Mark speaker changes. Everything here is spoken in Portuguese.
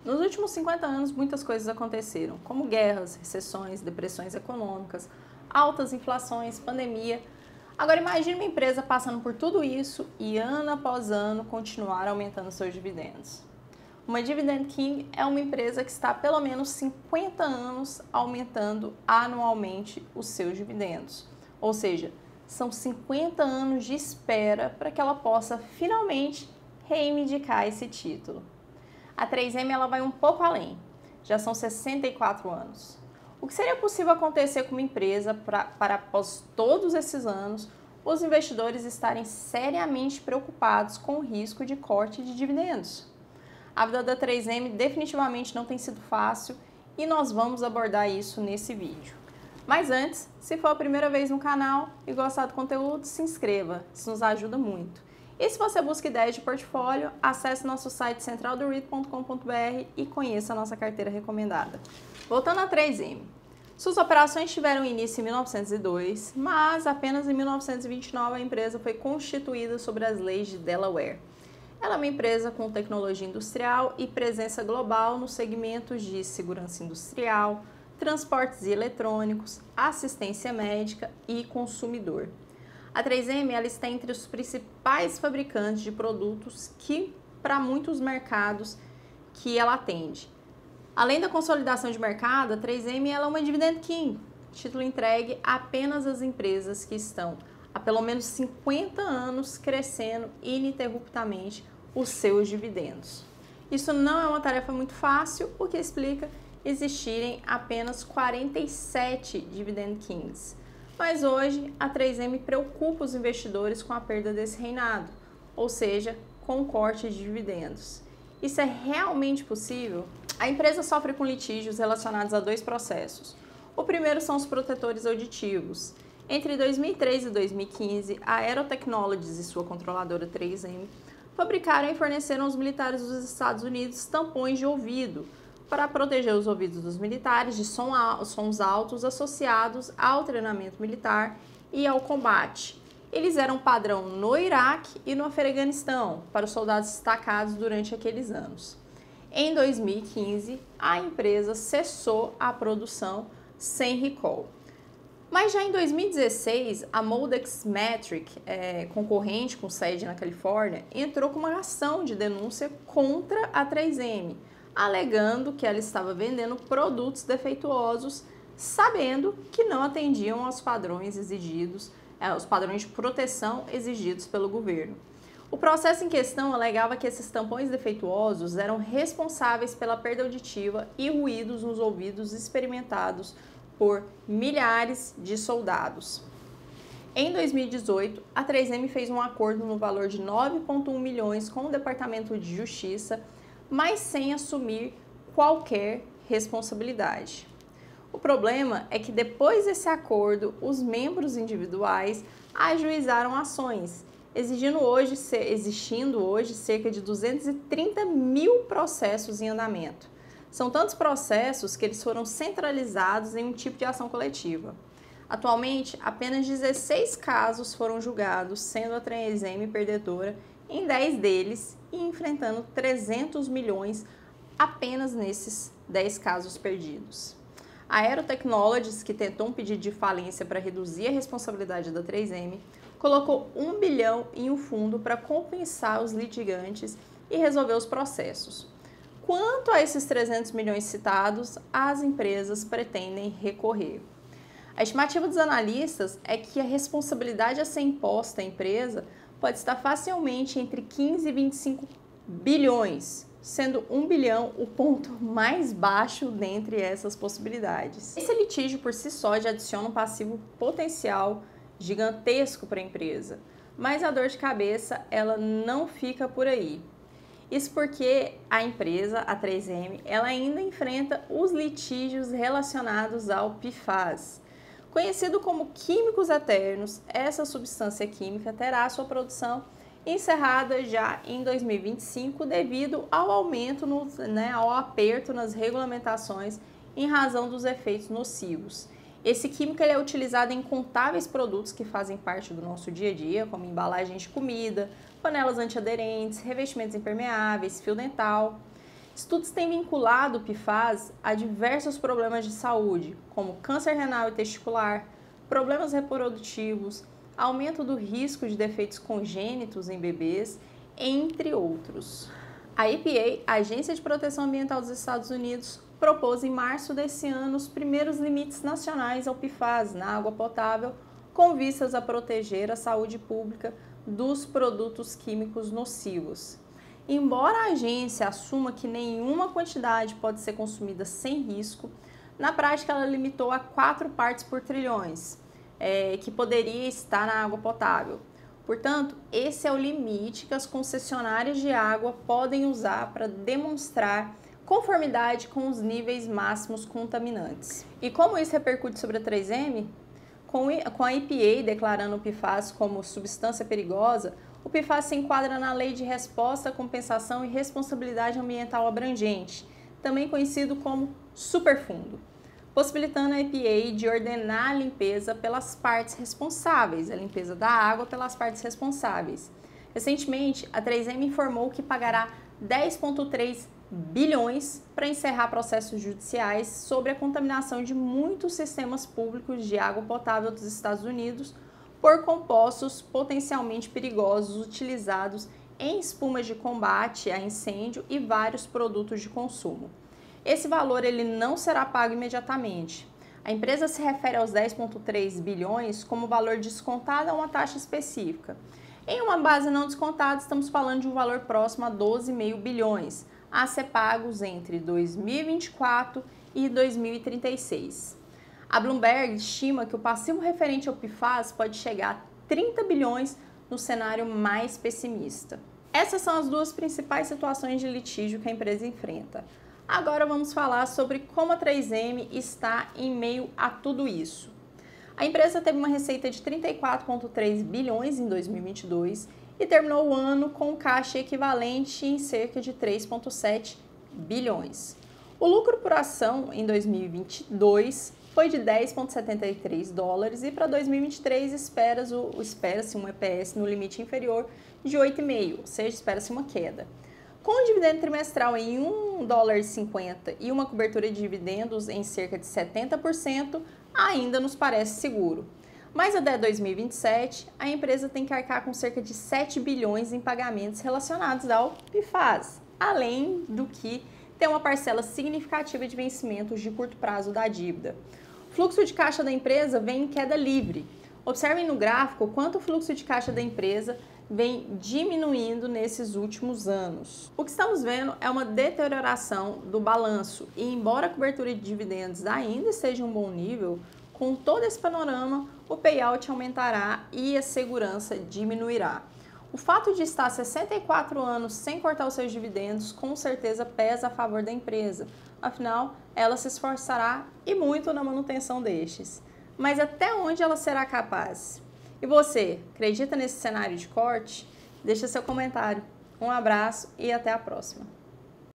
Speaker 1: Nos últimos 50 anos, muitas coisas aconteceram, como guerras, recessões, depressões econômicas, altas inflações, pandemia. Agora imagine uma empresa passando por tudo isso e ano após ano continuar aumentando seus dividendos. Uma Dividend King é uma empresa que está há pelo menos 50 anos aumentando anualmente os seus dividendos. Ou seja, são 50 anos de espera para que ela possa finalmente reivindicar esse título. A 3M ela vai um pouco além, já são 64 anos. O que seria possível acontecer com uma empresa para após todos esses anos, os investidores estarem seriamente preocupados com o risco de corte de dividendos? A vida da 3M definitivamente não tem sido fácil e nós vamos abordar isso nesse vídeo. Mas antes, se for a primeira vez no canal e gostar do conteúdo, se inscreva, isso nos ajuda muito. E se você busca ideias de portfólio, acesse nosso site centraldoreit.com.br e conheça a nossa carteira recomendada. Voltando à 3M. Suas operações tiveram início em 1902, mas apenas em 1929 a empresa foi constituída sob as leis de Delaware. Ela é uma empresa com tecnologia industrial e presença global nos segmentos de segurança industrial, transportes e eletrônicos, assistência médica e consumidor. A 3M ela está entre os principais fabricantes de produtos para muitos mercados que ela atende. Além da consolidação de mercado, a 3M ela é uma Dividend King, título entregue apenas às empresas que estão há pelo menos 50 anos crescendo ininterruptamente os seus dividendos. Isso não é uma tarefa muito fácil, o que explica existirem apenas 47 Dividend Kings. Mas hoje a 3M preocupa os investidores com a perda desse reinado, ou seja, com o corte de dividendos. Isso é realmente possível? A empresa sofre com litígios relacionados a dois processos. O primeiro são os protetores auditivos. Entre 2003 e 2015, a Aero Technologies e sua controladora 3M fabricaram e forneceram aos militares dos Estados Unidos tampões de ouvido para proteger os ouvidos dos militares de sons altos associados ao treinamento militar e ao combate. Eles eram padrão no Iraque e no Afeganistão para os soldados destacados durante aqueles anos. Em 2015, a empresa cessou a produção sem recall. Mas já em 2016, a Moldex Metric, concorrente com sede na Califórnia, entrou com uma ação de denúncia contra a 3M, alegando que ela estava vendendo produtos defeituosos, sabendo que não atendiam aos padrões exigidos, os padrões de proteção exigidos pelo governo. O processo em questão alegava que esses tampões defeituosos eram responsáveis pela perda auditiva e ruídos nos ouvidos experimentados por milhares de soldados. Em 2018, a 3M fez um acordo no valor de 9,1 milhões com o Departamento de Justiça, mas sem assumir qualquer responsabilidade. O problema é que depois desse acordo, os membros individuais ajuizaram ações, existindo hoje cerca de 230 mil processos em andamento. São tantos processos que eles foram centralizados em um tipo de ação coletiva. Atualmente, apenas 16 casos foram julgados, sendo a 3M perdedora em 10 deles e enfrentando 300 milhões apenas nesses 10 casos perdidos. A Aero Technologies, que tentou um pedido de falência para reduzir a responsabilidade da 3M, colocou 1 bilhão em um fundo para compensar os litigantes e resolver os processos. Quanto a esses 300 milhões citados, as empresas pretendem recorrer. A estimativa dos analistas é que a responsabilidade a ser imposta à empresa pode estar facilmente entre 15 e 25 bilhões, sendo 1 bilhão o ponto mais baixo dentre essas possibilidades. Esse litígio por si só já adiciona um passivo potencial gigantesco para a empresa, mas a dor de cabeça ela não fica por aí. Isso porque a empresa, a 3M, ela ainda enfrenta os litígios relacionados ao PFAS. Conhecido como químicos eternos, essa substância química terá sua produção encerrada já em 2025 devido ao aumento, ao aperto nas regulamentações em razão dos efeitos nocivos. Esse químico ele é utilizado em incontáveis produtos que fazem parte do nosso dia a dia, como embalagens de comida, panelas antiaderentes, revestimentos impermeáveis, fio dental. Estudos têm vinculado o PFAS a diversos problemas de saúde, como câncer renal e testicular, problemas reprodutivos, aumento do risco de defeitos congênitos em bebês, entre outros. A EPA, a Agência de Proteção Ambiental dos Estados Unidos, propôs em março desse ano os primeiros limites nacionais ao PFAS na água potável, com vistas a proteger a saúde pública dos produtos químicos nocivos. Embora a agência assuma que nenhuma quantidade pode ser consumida sem risco, na prática ela limitou a 4 partes por trilhões, que poderia estar na água potável. Portanto, esse é o limite que as concessionárias de água podem usar para demonstrar conformidade com os níveis máximos contaminantes. E como isso repercute sobre a 3M? Com a EPA declarando o PFAS como substância perigosa, o PFAS se enquadra na Lei de Resposta, Compensação e Responsabilidade Ambiental Abrangente, também conhecido como superfundo, possibilitando a EPA de ordenar a limpeza pelas partes responsáveis, a limpeza da água pelas partes responsáveis. Recentemente, a 3M informou que pagará 10,3 bilhões para encerrar processos judiciais sobre a contaminação de muitos sistemas públicos de água potável dos Estados Unidos por compostos potencialmente perigosos utilizados em espumas de combate a incêndio e vários produtos de consumo. Esse valor ele não será pago imediatamente. A empresa se refere aos 10,3 bilhões como valor descontado a uma taxa específica. Em uma base não descontada, estamos falando de um valor próximo a 12,5 bilhões, a ser pagos entre 2024 e 2036. A Bloomberg estima que o passivo referente ao PFAS pode chegar a 30 bilhões no cenário mais pessimista. Essas são as duas principais situações de litígio que a empresa enfrenta. Agora vamos falar sobre como a 3M está em meio a tudo isso. A empresa teve uma receita de 34,3 bilhões em 2022 e terminou o ano com caixa equivalente em cerca de 3,7 bilhões. O lucro por ação em 2022 foi de 10,73 dólares e para 2023 espera-se um EPS no limite inferior de 8,5, ou seja, espera-se uma queda. Com o dividendo trimestral em 1,50 dólar e uma cobertura de dividendos em cerca de 70%, ainda nos parece seguro. Mas até 2027, a empresa tem que arcar com cerca de 7 bilhões em pagamentos relacionados ao PFAS, além do que tem uma parcela significativa de vencimentos de curto prazo da dívida. O fluxo de caixa da empresa vem em queda livre. Observem no gráfico quanto o fluxo de caixa da empresa vem diminuindo nesses últimos anos. O que estamos vendo é uma deterioração do balanço e, embora a cobertura de dividendos ainda esteja em um bom nível, com todo esse panorama, o payout aumentará e a segurança diminuirá. O fato de estar 64 anos sem cortar os seus dividendos com certeza pesa a favor da empresa, afinal, ela se esforçará e muito na manutenção destes. Mas até onde ela será capaz? E você, acredita nesse cenário de corte? Deixa seu comentário. Um abraço e até a próxima.